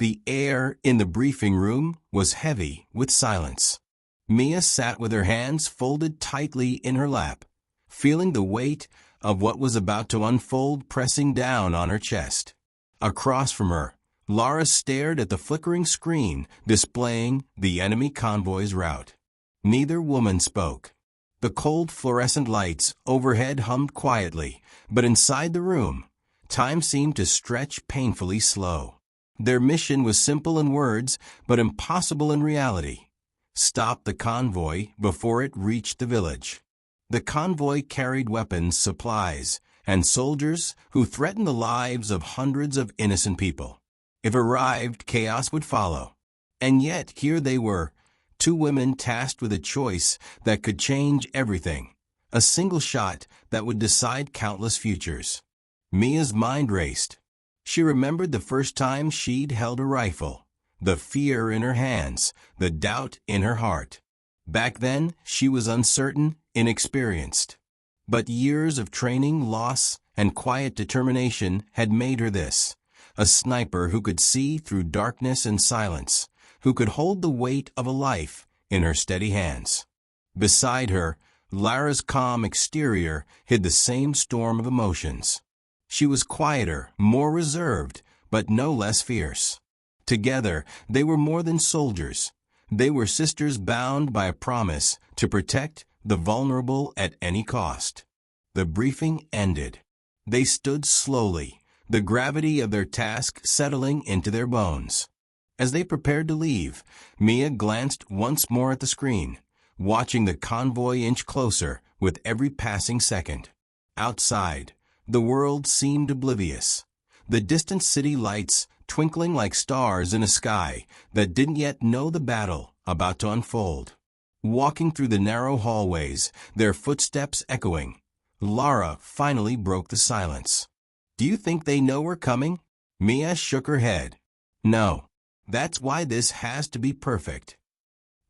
The air in the briefing room was heavy with silence. Mia sat with her hands folded tightly in her lap, feeling the weight of what was about to unfold pressing down on her chest. Across from her, Lara stared at the flickering screen displaying the enemy convoy's route. Neither woman spoke. The cold fluorescent lights overhead hummed quietly, but inside the room, time seemed to stretch painfully slow. Their mission was simple in words, but impossible in reality. Stop the convoy before it reached the village. The convoy carried weapons, supplies, and soldiers who threatened the lives of hundreds of innocent people. If arrived, chaos would follow. And yet, here they were, two women tasked with a choice that could change everything, a single shot that would decide countless futures. Mia's mind raced. She remembered the first time she'd held a rifle, the fear in her hands, the doubt in her heart. Back then, she was uncertain, inexperienced. But years of training, loss, and quiet determination had made her this, a sniper who could see through darkness and silence, who could hold the weight of a life in her steady hands. Beside her, Lara's calm exterior hid the same storm of emotions. She was quieter, more reserved, but no less fierce. Together, they were more than soldiers. They were sisters bound by a promise to protect the vulnerable at any cost. The briefing ended. They stood slowly, the gravity of their task settling into their bones. As they prepared to leave, Mia glanced once more at the screen, watching the convoy inch closer with every passing second. Outside, the world seemed oblivious. The distant city lights twinkling like stars in a sky that didn't yet know the battle about to unfold. Walking through the narrow hallways, their footsteps echoing, Lara finally broke the silence. "Do you think they know we're coming?" Mia shook her head. "No. That's why this has to be perfect."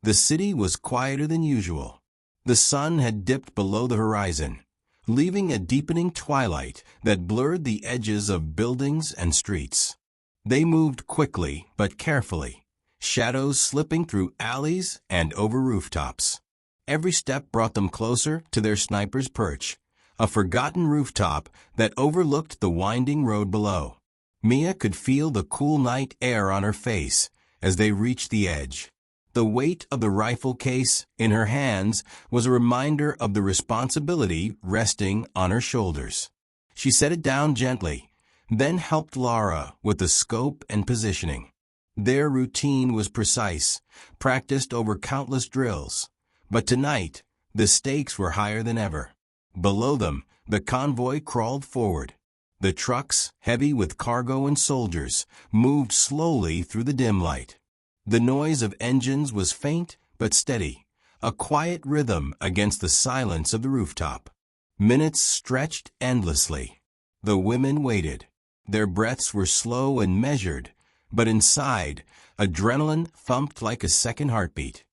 The city was quieter than usual. The sun had dipped below the horizon, leaving a deepening twilight that blurred the edges of buildings and streets. They moved quickly but carefully, shadows slipping through alleys and over rooftops. Every step brought them closer to their sniper's perch, a forgotten rooftop that overlooked the winding road below. Mia could feel the cool night air on her face as they reached the edge. The weight of the rifle case in her hands was a reminder of the responsibility resting on her shoulders. She set it down gently, then helped Lara with the scope and positioning. Their routine was precise, practiced over countless drills. But tonight, the stakes were higher than ever. Below them, the convoy crawled forward. The trucks, heavy with cargo and soldiers, moved slowly through the dim light. The noise of engines was faint but steady, a quiet rhythm against the silence of the rooftop. Minutes stretched endlessly. The women waited. Their breaths were slow and measured, but inside, adrenaline thumped like a second heartbeat.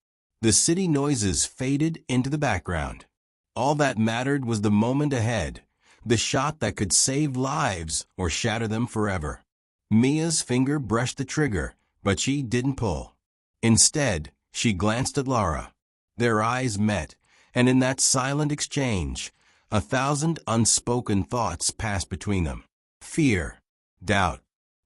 The city noises faded into the background. All that mattered was the moment ahead, the shot that could save lives or shatter them forever. Mia's finger brushed the trigger, but she didn't pull. Instead, she glanced at Lara. Their eyes met, and in that silent exchange, 1,000 unspoken thoughts passed between them. Fear, doubt,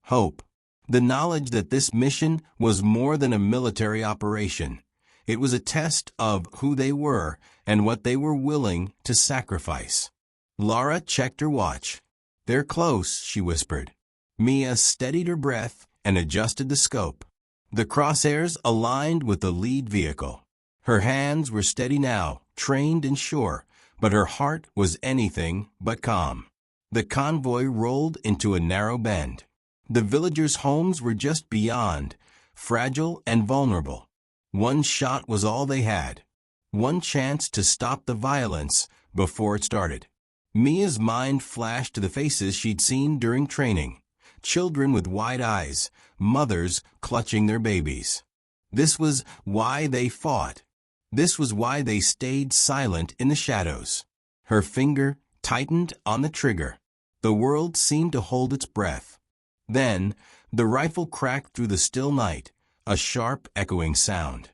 hope. The knowledge that this mission was more than a military operation. It was a test of who they were and what they were willing to sacrifice. Lara checked her watch. "They're close," she whispered. Mia steadied her breath and adjusted the scope. The crosshairs aligned with the lead vehicle. Her hands were steady now, trained and sure, but her heart was anything but calm. The convoy rolled into a narrow bend. The villagers' homes were just beyond, fragile and vulnerable. One shot was all they had. One chance to stop the violence before it started. Mia's mind flashed to the faces she'd seen during training. Children with wide eyes, mothers clutching their babies. This was why they fought. This was why they stayed silent in the shadows. Her finger tightened on the trigger. The world seemed to hold its breath. Then, The rifle cracked through the still night, a sharp, echoing sound.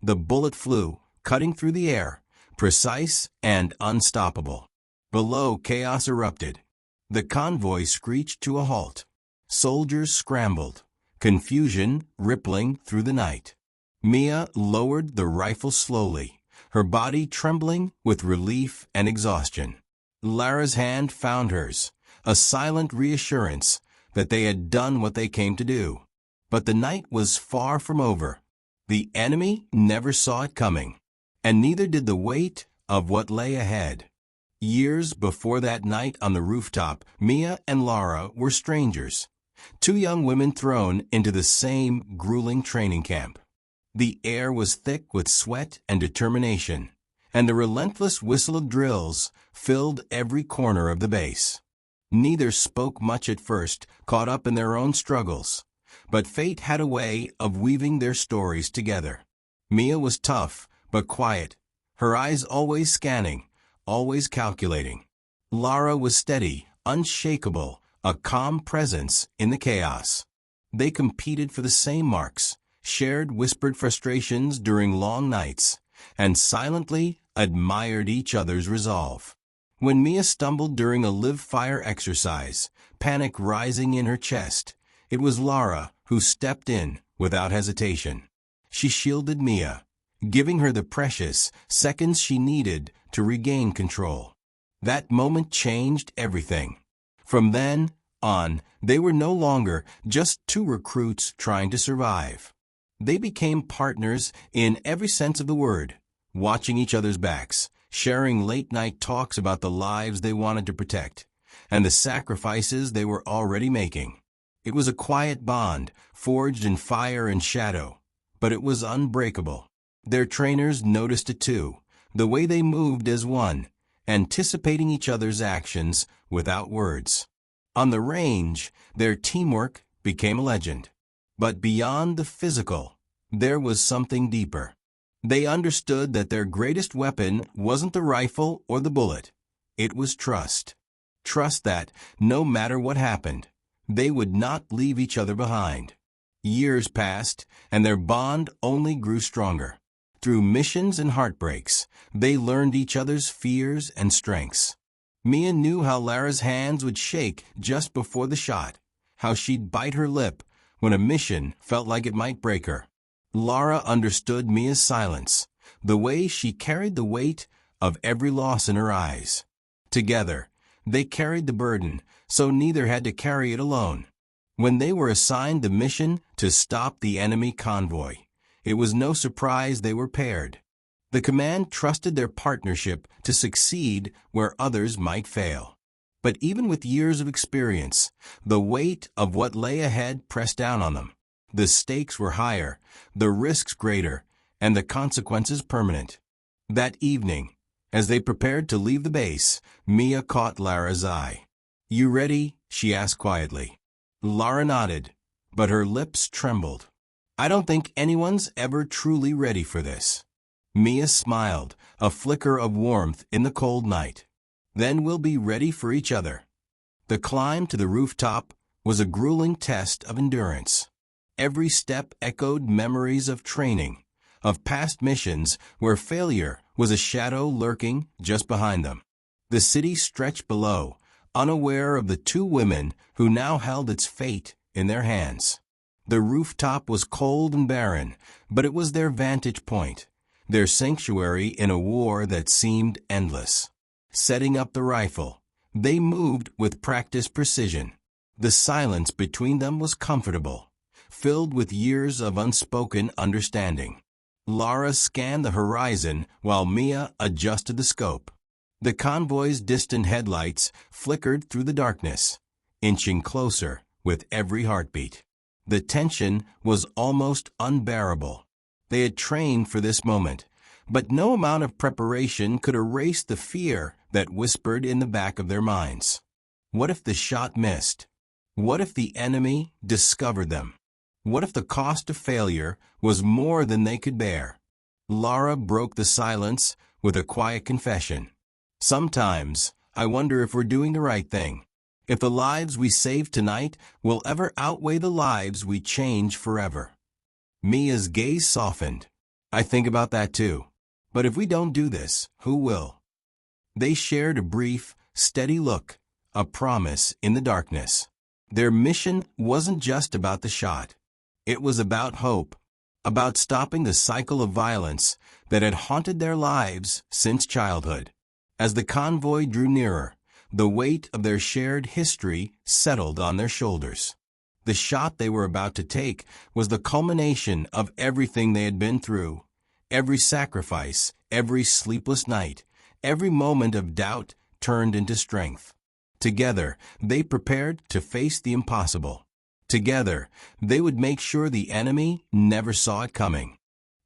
The bullet flew, cutting through the air, precise and unstoppable. Below, chaos erupted. The convoy screeched to a halt. Soldiers scrambled, confusion rippling through the night. Mia lowered the rifle slowly, her body trembling with relief and exhaustion. Lara's hand found hers, a silent reassurance that they had done what they came to do. But the night was far from over. The enemy never saw it coming, and neither did the weight of what lay ahead. Years before that night on the rooftop, Mia and Lara were strangers, two young women thrown into the same grueling training camp. The air was thick with sweat and determination, and the relentless whistle of drills filled every corner of the base. Neither spoke much at first, caught up in their own struggles, but fate had a way of weaving their stories together. Mia was tough, but quiet, her eyes always scanning, always calculating. Lara was steady, unshakable, a calm presence in the chaos. They competed for the same marks, shared whispered frustrations during long nights, and silently admired each other's resolve. When Mia stumbled during a live-fire exercise, panic rising in her chest, it was Lara who stepped in without hesitation. She shielded Mia, giving her the precious seconds she needed to regain control. That moment changed everything. From then on, they were no longer just two recruits trying to survive. They became partners in every sense of the word, watching each other's backs, sharing late-night talks about the lives they wanted to protect, and the sacrifices they were already making. It was a quiet bond, forged in fire and shadow, but it was unbreakable. Their trainers noticed it too, the way they moved as one, anticipating each other's actions without words. On the range, their teamwork became a legend. But beyond the physical, there was something deeper. They understood that their greatest weapon wasn't the rifle or the bullet. It was trust. Trust that, no matter what happened, they would not leave each other behind. Years passed, and their bond only grew stronger. Through missions and heartbreaks, they learned each other's fears and strengths. Mia knew how Lara's hands would shake just before the shot, how she'd bite her lip when a mission felt like it might break her. Lara understood Mia's silence, the way she carried the weight of every loss in her eyes. Together, they carried the burden, so neither had to carry it alone. When they were assigned the mission to stop the enemy convoy, it was no surprise they were paired. The command trusted their partnership to succeed where others might fail. But even with years of experience, the weight of what lay ahead pressed down on them. The stakes were higher, the risks greater, and the consequences permanent. That evening, as they prepared to leave the base, Mia caught Lara's eye. "You ready?" she asked quietly. Lara nodded, but her lips trembled. "I don't think anyone's ever truly ready for this." Mia smiled, a flicker of warmth in the cold night. "Then we'll be ready for each other." The climb to the rooftop was a grueling test of endurance. Every step echoed memories of training, of past missions where failure was a shadow lurking just behind them. The city stretched below, unaware of the two women who now held its fate in their hands. The rooftop was cold and barren, but it was their vantage point, their sanctuary in a war that seemed endless. Setting up the rifle, they moved with practiced precision. The silence between them was comfortable, filled with years of unspoken understanding. Lara scanned the horizon while Mia adjusted the scope. The convoy's distant headlights flickered through the darkness, inching closer with every heartbeat. The tension was almost unbearable. They had trained for this moment, but no amount of preparation could erase the fear that whispered in the back of their minds. What if the shot missed? What if the enemy discovered them? What if the cost of failure was more than they could bear? Lara broke the silence with a quiet confession. "Sometimes, I wonder if we're doing the right thing." if the lives we save tonight will ever outweigh the lives we change forever. Mia's gaze softened. I think about that too. But if we don't do this, who will? They shared a brief, steady look, a promise in the darkness. Their mission wasn't just about the shot. It was about hope, about stopping the cycle of violence that had haunted their lives since childhood. As the convoy drew nearer, the weight of their shared history settled on their shoulders. The shot they were about to take was the culmination of everything they had been through, every sacrifice, every sleepless night, every moment of doubt turned into strength. Together, they prepared to face the impossible. Together, they would make sure the enemy never saw it coming.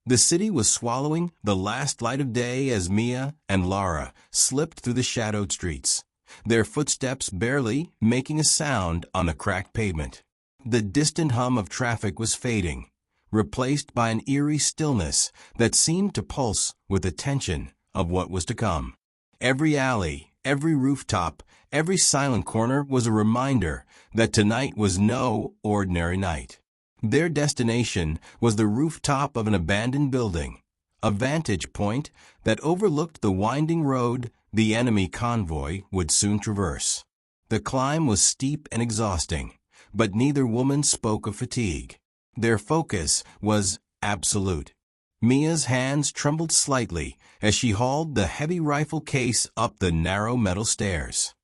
The city was swallowing the last light of day as Mia and Lara slipped through the shadowed streets, their footsteps barely making a sound on the cracked pavement. The distant hum of traffic was fading, replaced by an eerie stillness that seemed to pulse with the tension of what was to come. Every alley, every rooftop, every silent corner was a reminder that tonight was no ordinary night. Their destination was the rooftop of an abandoned building, a vantage point that overlooked the winding road the enemy convoy would soon traverse. The climb was steep and exhausting, but neither woman spoke of fatigue. Their focus was absolute. Mia's hands trembled slightly as she hauled the heavy rifle case up the narrow metal stairs.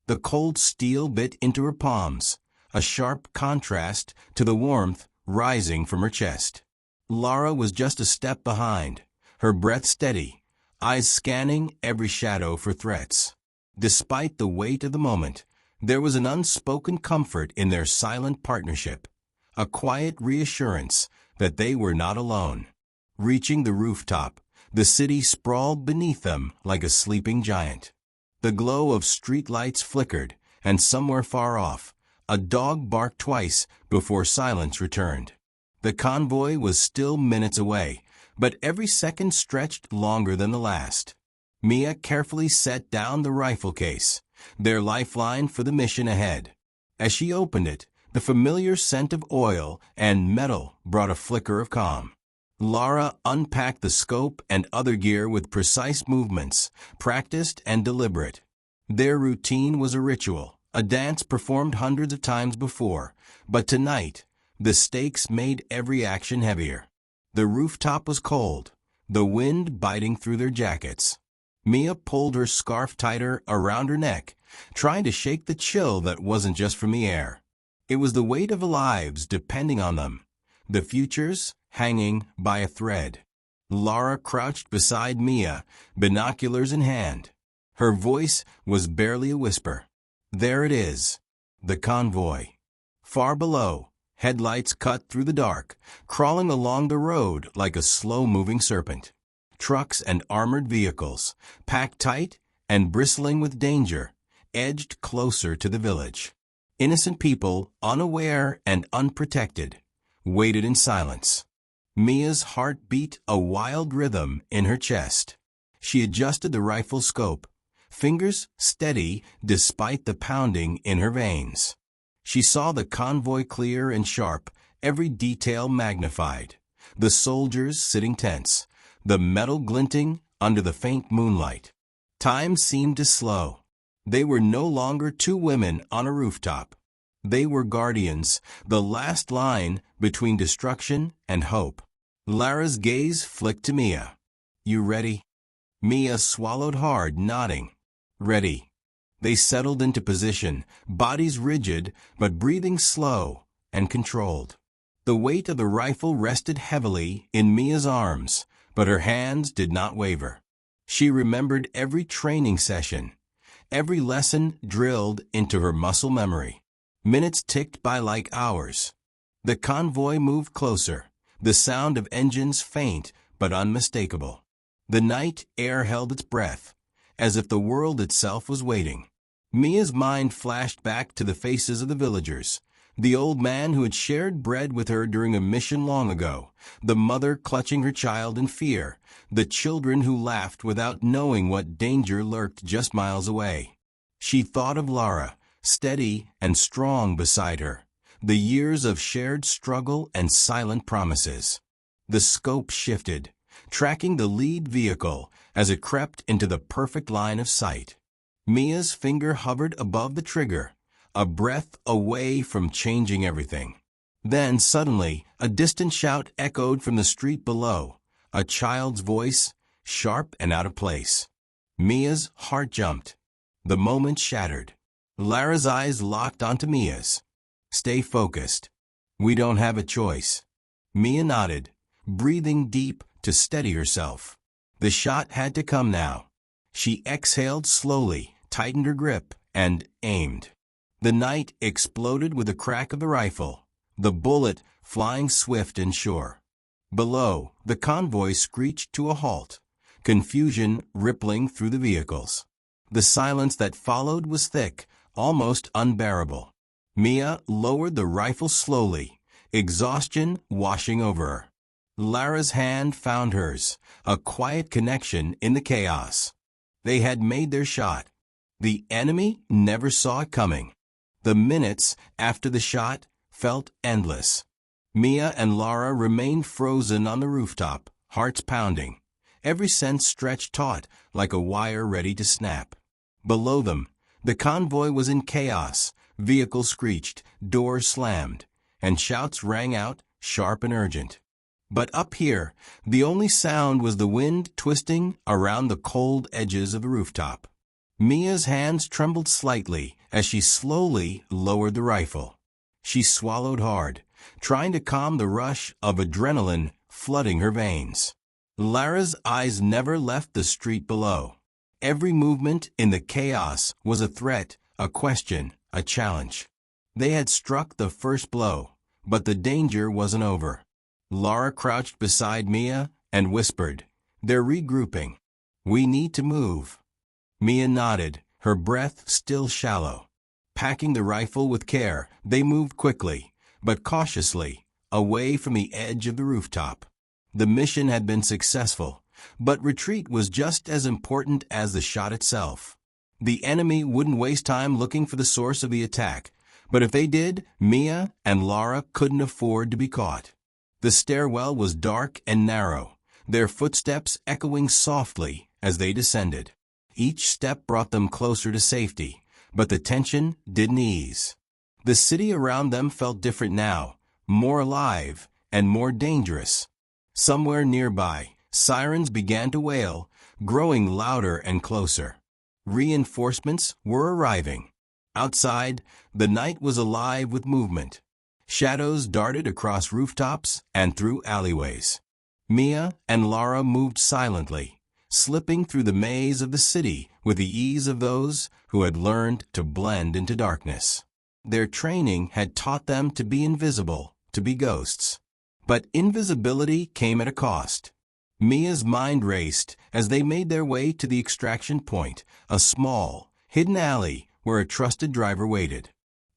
The cold steel bit into her palms, a sharp contrast to the warmth rising from her chest. Lara was just a step behind, her breath steady, eyes scanning every shadow for threats. Despite the weight of the moment, there was an unspoken comfort in their silent partnership, a quiet reassurance that they were not alone. Reaching the rooftop, the city sprawled beneath them like a sleeping giant. The glow of streetlights flickered, and somewhere far off, a dog barked twice before silence returned. The convoy was still minutes away, but every second stretched longer than the last. Mia carefully set down the rifle case, their lifeline for the mission ahead. As she opened it, the familiar scent of oil and metal brought a flicker of calm. Lara unpacked the scope and other gear with precise movements, practiced and deliberate. Their routine was a ritual, a dance performed hundreds of times before, but tonight, the stakes made every action heavier. The rooftop was cold, the wind biting through their jackets. Mia pulled her scarf tighter around her neck, trying to shake the chill that wasn't just from the air. It was the weight of lives depending on them, the futures hanging by a thread. Lara crouched beside Mia, binoculars in hand. Her voice was barely a whisper. There it is, the convoy. Far below, headlights cut through the dark, crawling along the road like a slow-moving serpent. Trucks and armored vehicles, packed tight and bristling with danger, edged closer to the village. Innocent people, unaware and unprotected, waited in silence. Mia's heart beat a wild rhythm in her chest. She adjusted the rifle scope, fingers steady despite the pounding in her veins. She saw the convoy clear and sharp, every detail magnified. The soldiers sitting tense, the metal glinting under the faint moonlight. Time seemed to slow. They were no longer two women on a rooftop. They were guardians, the last line between destruction and hope. Lara's gaze flicked to Mia. You ready? Mia swallowed hard, nodding. Ready. They settled into position, bodies rigid, but breathing slow and controlled. The weight of the rifle rested heavily in Mia's arms, but her hands did not waver. She remembered every training session, every lesson drilled into her muscle memory. Minutes ticked by like hours. The convoy moved closer, the sound of engines faint but unmistakable. The night air held its breath, as if the world itself was waiting. Mia's mind flashed back to the faces of the villagers, the old man who had shared bread with her during a mission long ago, the mother clutching her child in fear, the children who laughed without knowing what danger lurked just miles away. She thought of Lara, steady and strong beside her, the years of shared struggle and silent promises. The scope shifted, tracking the lead vehicle as it crept into the perfect line of sight. Mia's finger hovered above the trigger, a breath away from changing everything. Then suddenly, a distant shout echoed from the street below, a child's voice, sharp and out of place. Mia's heart jumped. The moment shattered. Lara's eyes locked onto Mia's. "Stay focused. We don't have a choice." Mia nodded, breathing deep to steady herself. The shot had to come now. She exhaled slowly, tightened her grip, and aimed. The night exploded with the crack of the rifle, the bullet flying swift and sure. Below, the convoy screeched to a halt, confusion rippling through the vehicles. The silence that followed was thick, almost unbearable. Mia lowered the rifle slowly, exhaustion washing over her. Lara's hand found hers, a quiet connection in the chaos. They had made their shot. The enemy never saw it coming. The minutes after the shot felt endless. Mia and Lara remained frozen on the rooftop, hearts pounding, every sense stretched taut like a wire ready to snap. Below them, the convoy was in chaos. Vehicles screeched, doors slammed, and shouts rang out, sharp and urgent. But up here, the only sound was the wind twisting around the cold edges of the rooftop. Mia's hands trembled slightly as she slowly lowered the rifle. She swallowed hard, trying to calm the rush of adrenaline flooding her veins. Lara's eyes never left the street below. Every movement in the chaos was a threat, a question, a challenge. They had struck the first blow, but the danger wasn't over. Lara crouched beside Mia and whispered, "They're regrouping. We need to move." Mia nodded, her breath still shallow. Packing the rifle with care, they moved quickly, but cautiously, away from the edge of the rooftop. The mission had been successful, but retreat was just as important as the shot itself. The enemy wouldn't waste time looking for the source of the attack, but if they did, Mia and Lara couldn't afford to be caught. The stairwell was dark and narrow, their footsteps echoing softly as they descended. Each step brought them closer to safety, but the tension didn't ease. The city around them felt different now, more alive and more dangerous. Somewhere nearby, sirens began to wail, growing louder and closer. Reinforcements were arriving. Outside, the night was alive with movement. Shadows darted across rooftops and through alleyways. Mia and Lara moved silently, slipping through the maze of the city with the ease of those who had learned to blend into darkness. Their training had taught them to be invisible, to be ghosts. But invisibility came at a cost. Mia's mind raced as they made their way to the extraction point, a small, hidden alley where a trusted driver waited.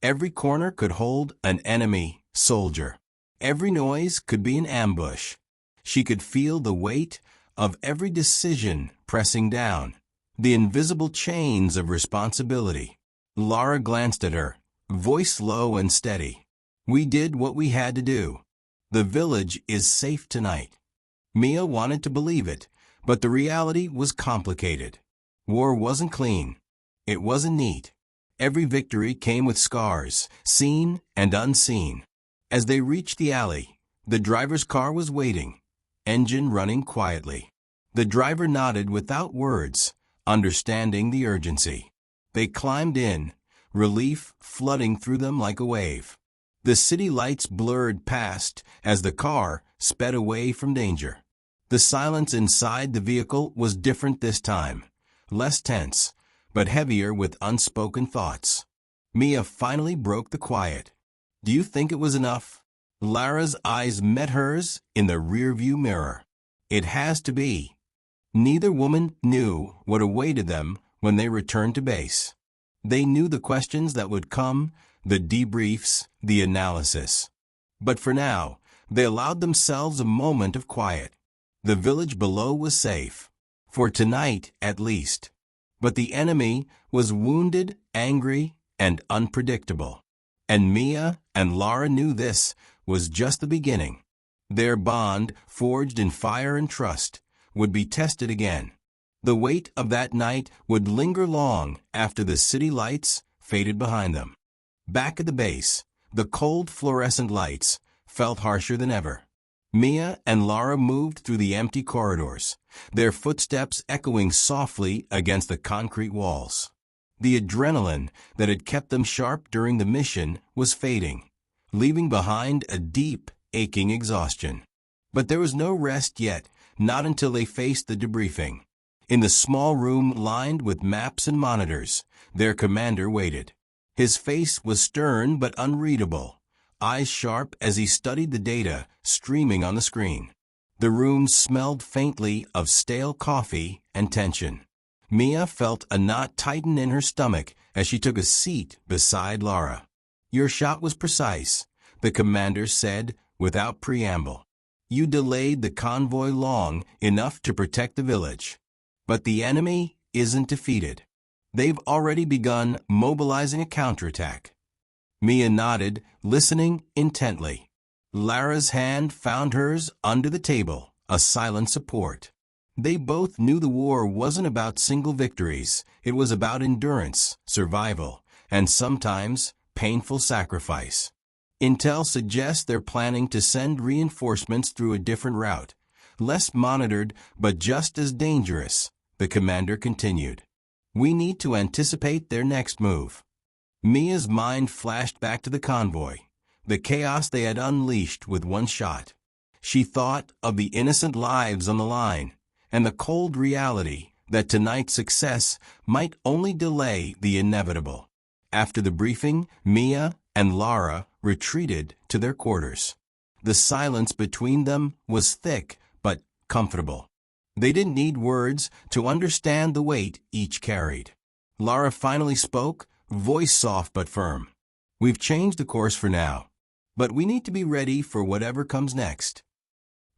Every corner could hold an enemy soldier. Every noise could be an ambush. She could feel the weight of every decision pressing down, the invisible chains of responsibility. Lara glanced at her, voice low and steady. "We did what we had to do. The village is safe tonight." Mia wanted to believe it, but the reality was complicated. War wasn't clean. It wasn't neat. Every victory came with scars, seen and unseen. As they reached the alley, the driver's car was waiting, engine running quietly. The driver nodded without words, understanding the urgency. They climbed in, relief flooding through them like a wave. The city lights blurred past as the car sped away from danger. The silence inside the vehicle was different this time, less tense, but heavier with unspoken thoughts. Mia finally broke the quiet. "Do you think it was enough?" Lara's eyes met hers in the rearview mirror. "It has to be." Neither woman knew what awaited them when they returned to base. They knew the questions that would come, the debriefs, the analysis. But for now, they allowed themselves a moment of quiet. The village below was safe, for tonight at least. But the enemy was wounded, angry, and unpredictable. And Mia and Lara knew this was just the beginning. Their bond, forged in fire and trust, would be tested again. The weight of that night would linger long after the city lights faded behind them. Back at the base, the cold fluorescent lights felt harsher than ever. Mia and Lara moved through the empty corridors, their footsteps echoing softly against the concrete walls. The adrenaline that had kept them sharp during the mission was fading, leaving behind a deep, aching exhaustion. But there was no rest yet, not until they faced the debriefing. In the small room lined with maps and monitors, their commander waited. His face was stern but unreadable, eyes sharp as he studied the data streaming on the screen. The room smelled faintly of stale coffee and tension. Mia felt a knot tighten in her stomach as she took a seat beside Lara. "Your shot was precise," the commander said without preamble. "You delayed the convoy long enough to protect the village. But the enemy isn't defeated. They've already begun mobilizing a counterattack." Mia nodded, listening intently. Lara's hand found hers under the table, a silent support. They both knew the war wasn't about single victories. It was about endurance, survival, and sometimes painful sacrifice. Intel suggests they're planning to send reinforcements through a different route, less monitored but just as dangerous, the commander continued. "We need to anticipate their next move." Mia's mind flashed back to the convoy, the chaos they had unleashed with one shot. She thought of the innocent lives on the line, and the cold reality that tonight's success might only delay the inevitable. After the briefing, Mia and Lara retreated to their quarters. The silence between them was thick but comfortable. They didn't need words to understand the weight each carried. Lara finally spoke, voice soft but firm. "We've changed the course for now, but we need to be ready for whatever comes next."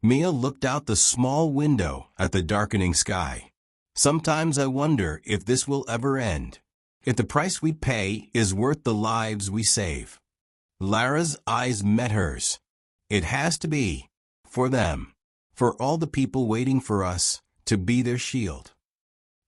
Mia looked out the small window at the darkening sky. "Sometimes I wonder if this will ever end, if the price we pay is worth the lives we save." Lara's eyes met hers. "It has to be, for them, for all the people waiting for us to be their shield."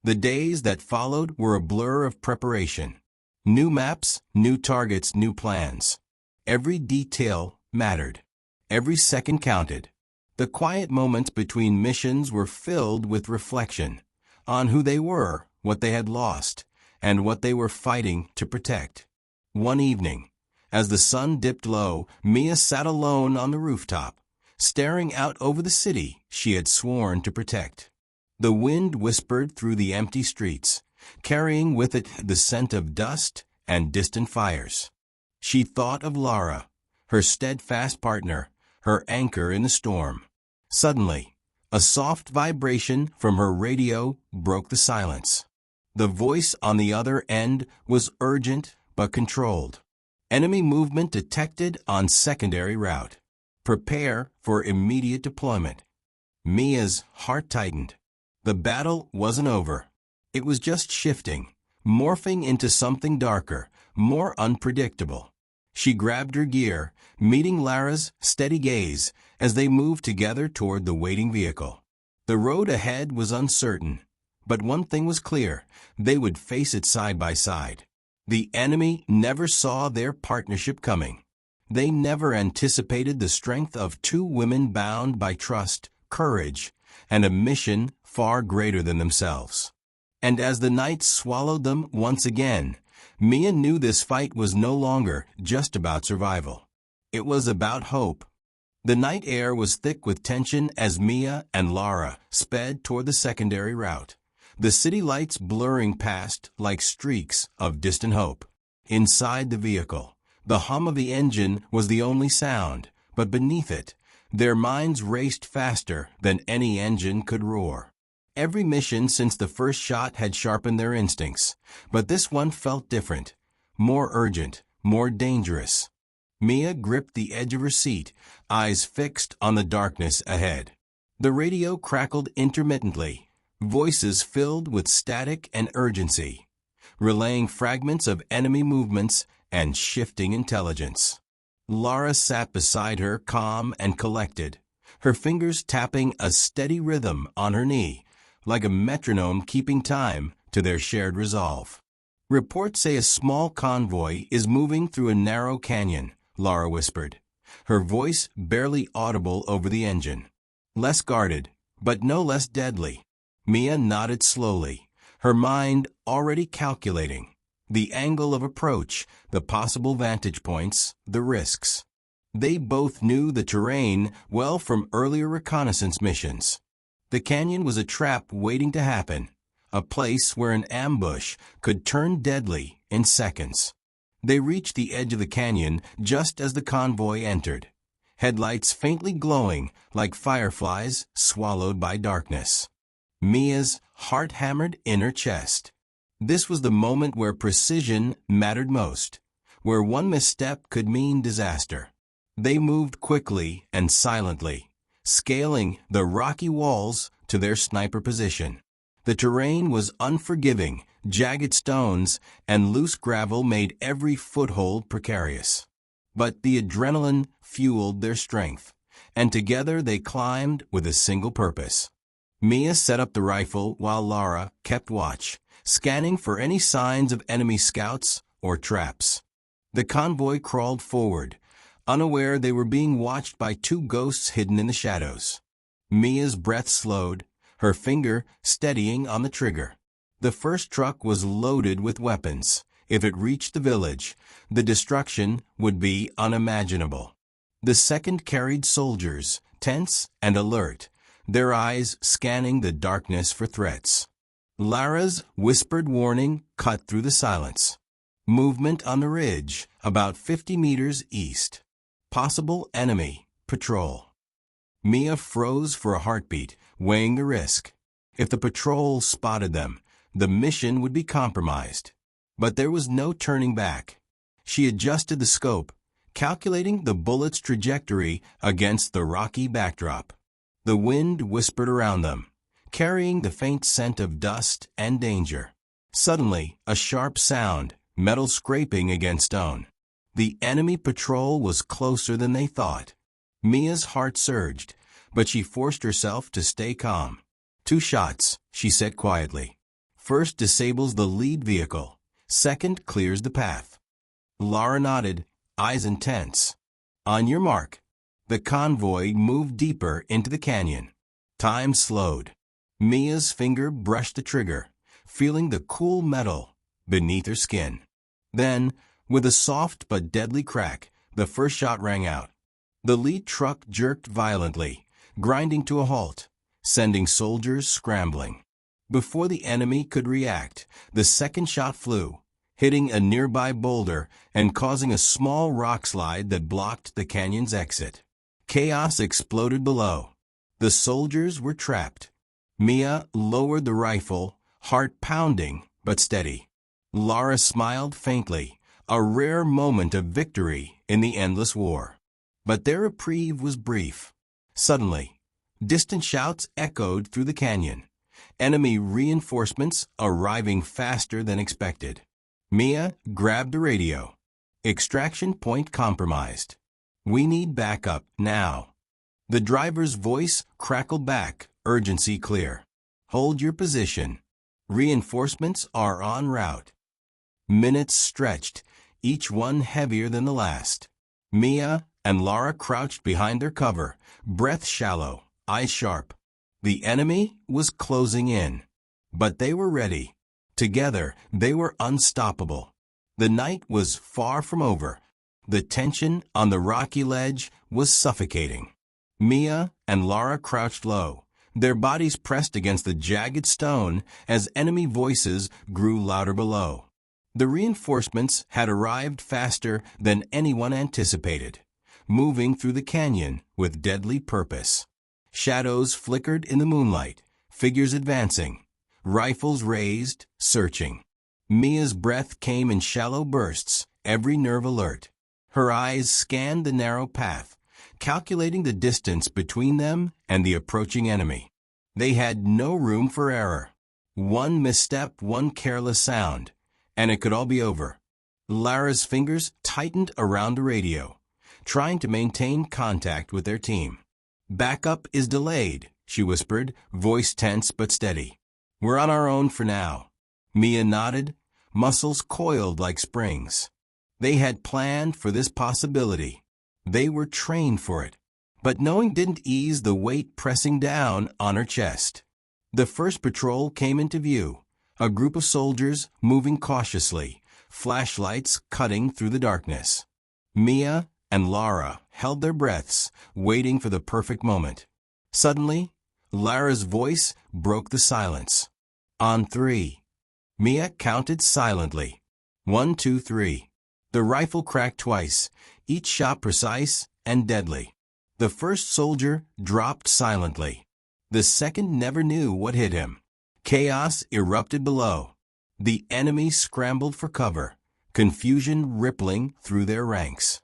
The days that followed were a blur of preparation. New maps, new targets, new plans. Every detail mattered. Every second counted. The quiet moments between missions were filled with reflection on who they were, what they had lost, and what they were fighting to protect. One evening, as the sun dipped low, Mia sat alone on the rooftop, staring out over the city she had sworn to protect. The wind whispered through the empty streets, carrying with it the scent of dust and distant fires. She thought of Lara, her steadfast partner, her anchor in the storm. Suddenly, a soft vibration from her radio broke the silence. The voice on the other end was urgent but controlled. "Enemy movement detected on secondary route. Prepare for immediate deployment." Mia's heart tightened. The battle wasn't over. It was just shifting, morphing into something darker, more unpredictable. She grabbed her gear, meeting Lara's steady gaze as they moved together toward the waiting vehicle. The road ahead was uncertain, but one thing was clear: they would face it side by side. The enemy never saw their partnership coming. They never anticipated the strength of two women bound by trust, courage, and a mission far greater than themselves. And as the night swallowed them once again, Mia knew this fight was no longer just about survival. It was about hope. The night air was thick with tension as Mia and Lara sped toward the secondary route, the city lights blurring past like streaks of distant hope. Inside the vehicle, the hum of the engine was the only sound, but beneath it, their minds raced faster than any engine could roar. Every mission since the first shot had sharpened their instincts, but this one felt different, more urgent, more dangerous. Mia gripped the edge of her seat, eyes fixed on the darkness ahead. The radio crackled intermittently, voices filled with static and urgency. relaying fragments of enemy movements and shifting intelligence. Lara sat beside her, calm and collected, her fingers tapping a steady rhythm on her knee, like a metronome keeping time to their shared resolve. "Reports say a small convoy is moving through a narrow canyon," Lara whispered, her voice barely audible over the engine. "Less guarded, but no less deadly." Mia nodded slowly, her mind already calculating the angle of approach, the possible vantage points, the risks. They both knew the terrain well from earlier reconnaissance missions. The canyon was a trap waiting to happen, a place where an ambush could turn deadly in seconds. They reached the edge of the canyon just as the convoy entered, headlights faintly glowing like fireflies swallowed by darkness. Mia's heart hammered in her chest. This was the moment where precision mattered most, where one misstep could mean disaster. They moved quickly and silently, scaling the rocky walls to their sniper position. The terrain was unforgiving, jagged stones and loose gravel made every foothold precarious. But the adrenaline fueled their strength, and together they climbed with a single purpose. Mia set up the rifle while Lara kept watch, scanning for any signs of enemy scouts or traps. The convoy crawled forward, unaware they were being watched by two ghosts hidden in the shadows. Mia's breath slowed, her finger steadying on the trigger. The first truck was loaded with weapons. If it reached the village, the destruction would be unimaginable. The second carried soldiers, tense and alert, their eyes scanning the darkness for threats. Lara's whispered warning cut through the silence. Movement on the ridge, about 50 meters east. Possible enemy patrol. Mia froze for a heartbeat, weighing the risk. If the patrol spotted them, the mission would be compromised. But there was no turning back. She adjusted the scope, calculating the bullet's trajectory against the rocky backdrop. The wind whispered around them, carrying the faint scent of dust and danger. Suddenly, a sharp sound, metal scraping against stone. The enemy patrol was closer than they thought. Mia's heart surged, but she forced herself to stay calm. 2 shots, she said quietly. First disables the lead vehicle. Second clears the path. Lara nodded, eyes intense. On your mark. The convoy moved deeper into the canyon. Time slowed. Mia's finger brushed the trigger, feeling the cool metal beneath her skin. Then, with a soft but deadly crack, the first shot rang out. The lead truck jerked violently, grinding to a halt, sending soldiers scrambling. Before the enemy could react, the second shot flew, hitting a nearby boulder and causing a small rock slide that blocked the canyon's exit. Chaos exploded below. The soldiers were trapped. Mia lowered the rifle, heart pounding but steady. Lara smiled faintly, a rare moment of victory in the endless war. But their reprieve was brief. Suddenly, distant shouts echoed through the canyon, enemy reinforcements arriving faster than expected. Mia grabbed the radio. Extraction point compromised. We need backup now. The driver's voice crackled back, urgency clear. Hold your position. Reinforcements are en route. Minutes stretched, each one heavier than the last. Mia and Lara crouched behind their cover, breath shallow, eyes sharp. The enemy was closing in, but they were ready. Together, they were unstoppable. The night was far from over. The tension on the rocky ledge was suffocating. Mia and Lara crouched low, their bodies pressed against the jagged stone as enemy voices grew louder below. The reinforcements had arrived faster than anyone anticipated, moving through the canyon with deadly purpose. Shadows flickered in the moonlight, figures advancing, rifles raised, searching. Mia's breath came in shallow bursts, every nerve alert. Her eyes scanned the narrow path, calculating the distance between them and the approaching enemy. They had no room for error. One misstep, one careless sound, and it could all be over. Lara's fingers tightened around the radio, trying to maintain contact with their team. "Backup is delayed," she whispered, voice tense but steady. "We're on our own for now." Mia nodded, muscles coiled like springs. They had planned for this possibility. They were trained for it. But knowing didn't ease the weight pressing down on her chest. The first patrol came into view, a group of soldiers moving cautiously, flashlights cutting through the darkness. Mia and Lara held their breaths, waiting for the perfect moment. Suddenly, Lara's voice broke the silence. "On 3. Mia counted silently. 1, 2, 3. The rifle cracked twice, each shot precise and deadly. The first soldier dropped silently. The second never knew what hit him. Chaos erupted below. The enemy scrambled for cover, confusion rippling through their ranks.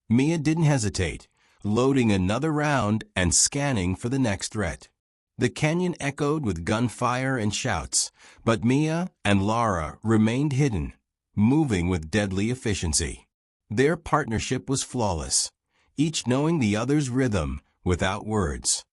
Mia didn't hesitate, loading another round and scanning for the next threat. The canyon echoed with gunfire and shouts, but Mia and Lara remained hidden, moving with deadly efficiency. Their partnership was flawless, each knowing the other's rhythm without words.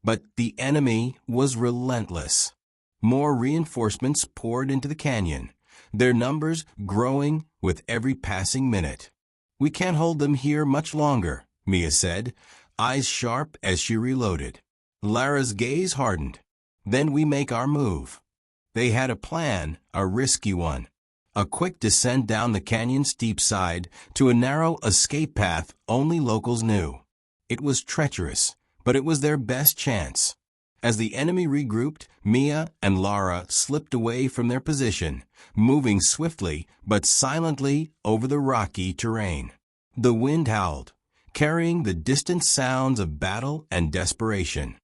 But the enemy was relentless. More reinforcements poured into the canyon, their numbers growing with every passing minute. "We can't hold them here much longer," Mia said, eyes sharp as she reloaded. Lara's gaze hardened. "Then we make our move." They had a plan, a risky one. A quick descent down the canyon's steep side to a narrow escape path only locals knew. It was treacherous, but it was their best chance. As the enemy regrouped, Mia and Lara slipped away from their position, moving swiftly but silently over the rocky terrain. The wind howled, carrying the distant sounds of battle and desperation.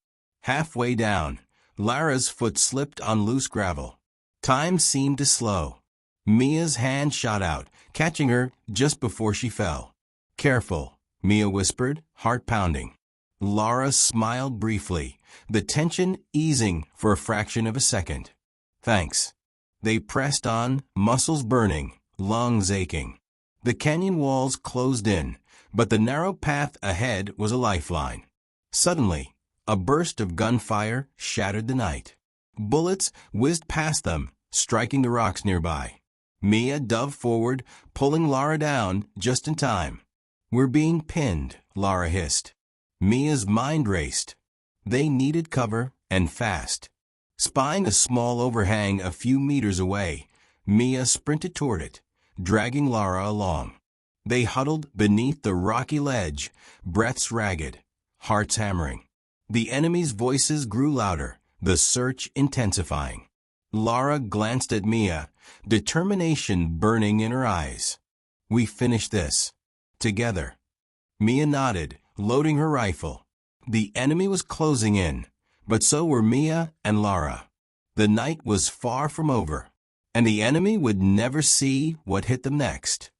Halfway down, Lara's foot slipped on loose gravel. Time seemed to slow. Mia's hand shot out, catching her just before she fell. "Careful," Mia whispered, heart pounding. Lara smiled briefly, the tension easing for a fraction of a second. "Thanks." They pressed on, muscles burning, lungs aching. The canyon walls closed in, but the narrow path ahead was a lifeline. Suddenly, a burst of gunfire shattered the night. Bullets whizzed past them, striking the rocks nearby. Mia dove forward, pulling Lara down just in time. "We're being pinned," Lara hissed. Mia's mind raced. They needed cover, and fast. Spying a small overhang a few meters away, Mia sprinted toward it, dragging Lara along. They huddled beneath the rocky ledge, breaths ragged, hearts hammering. The enemy's voices grew louder, the search intensifying. Lara glanced at Mia, determination burning in her eyes. "We finish this. Together." Mia nodded, loading her rifle. The enemy was closing in, but so were Mia and Lara. The night was far from over, and the enemy would never see what hit them next.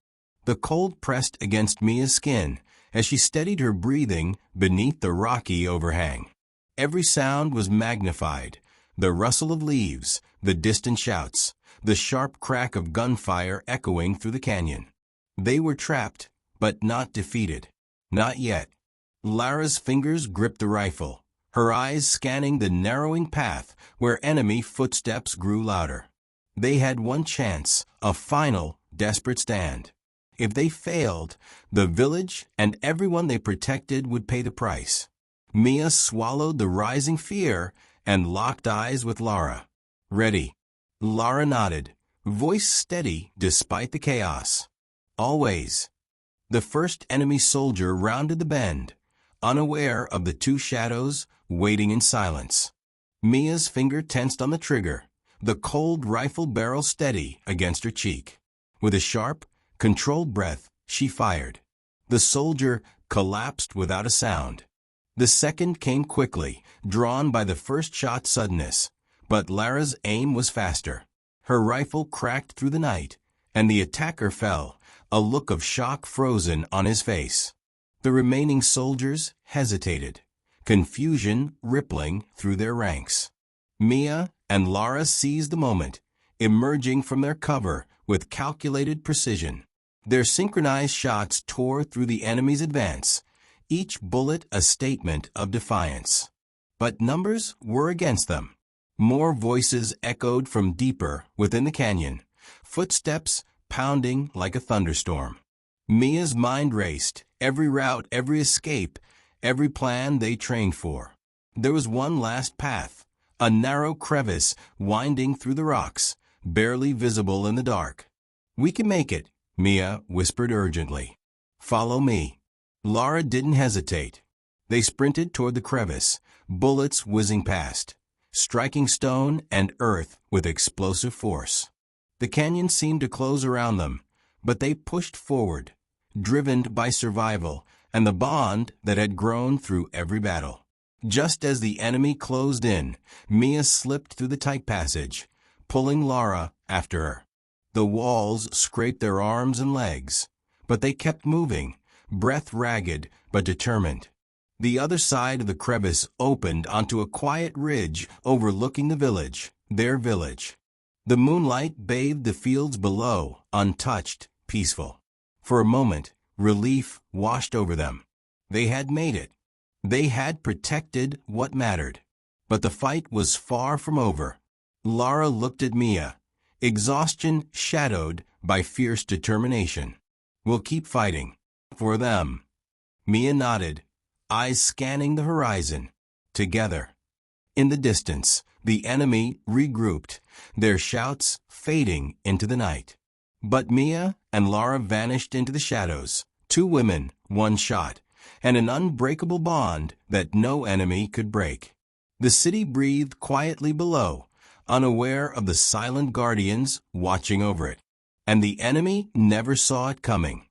The cold pressed against Mia's skin as she steadied her breathing beneath the rocky overhang. Every sound was magnified, the rustle of leaves, the distant shouts, the sharp crack of gunfire echoing through the canyon. They were trapped, but not defeated. Not yet. Lara's fingers gripped the rifle, her eyes scanning the narrowing path where enemy footsteps grew louder. They had one chance, a final, desperate stand. If they failed, the village and everyone they protected would pay the price. Mia swallowed the rising fear and locked eyes with Lara. "Ready." Lara nodded, voice steady despite the chaos. "Always." The first enemy soldier rounded the bend, unaware of the two shadows waiting in silence. Mia's finger tensed on the trigger, the cold rifle barrel steady against her cheek. With a sharp, controlled breath, she fired. The soldier collapsed without a sound. The second came quickly, drawn by the first shot's suddenness, but Lara's aim was faster. Her rifle cracked through the night, and the attacker fell, a look of shock frozen on his face. The remaining soldiers hesitated, confusion rippling through their ranks. Mia and Lara seized the moment, emerging from their cover with calculated precision. Their synchronized shots tore through the enemy's advance, each bullet a statement of defiance. But numbers were against them. More voices echoed from deeper within the canyon, footsteps pounding like a thunderstorm. Mia's mind raced, every route, every escape, every plan they trained for. There was one last path, a narrow crevice winding through the rocks, barely visible in the dark. "We can make it," Mia whispered urgently. "Follow me." Lara didn't hesitate. They sprinted toward the crevice, bullets whizzing past, striking stone and earth with explosive force. The canyon seemed to close around them, but they pushed forward, driven by survival and the bond that had grown through every battle. Just as the enemy closed in, Mia slipped through the tight passage, pulling Lara after her. The walls scraped their arms and legs, but they kept moving, breath ragged but determined. The other side of the crevice opened onto a quiet ridge overlooking the village, their village. The moonlight bathed the fields below, untouched, peaceful. For a moment, relief washed over them. They had made it. They had protected what mattered. But the fight was far from over. Lara looked at Mia, exhaustion shadowed by fierce determination. "We'll keep fighting. For them." Mia nodded, eyes scanning the horizon. Together. In the distance, the enemy regrouped, their shouts fading into the night. But Mia and Lara vanished into the shadows, 2 women, 1 shot, and an unbreakable bond that no enemy could break. The city breathed quietly below, unaware of the silent guardians watching over it. And the enemy never saw it coming.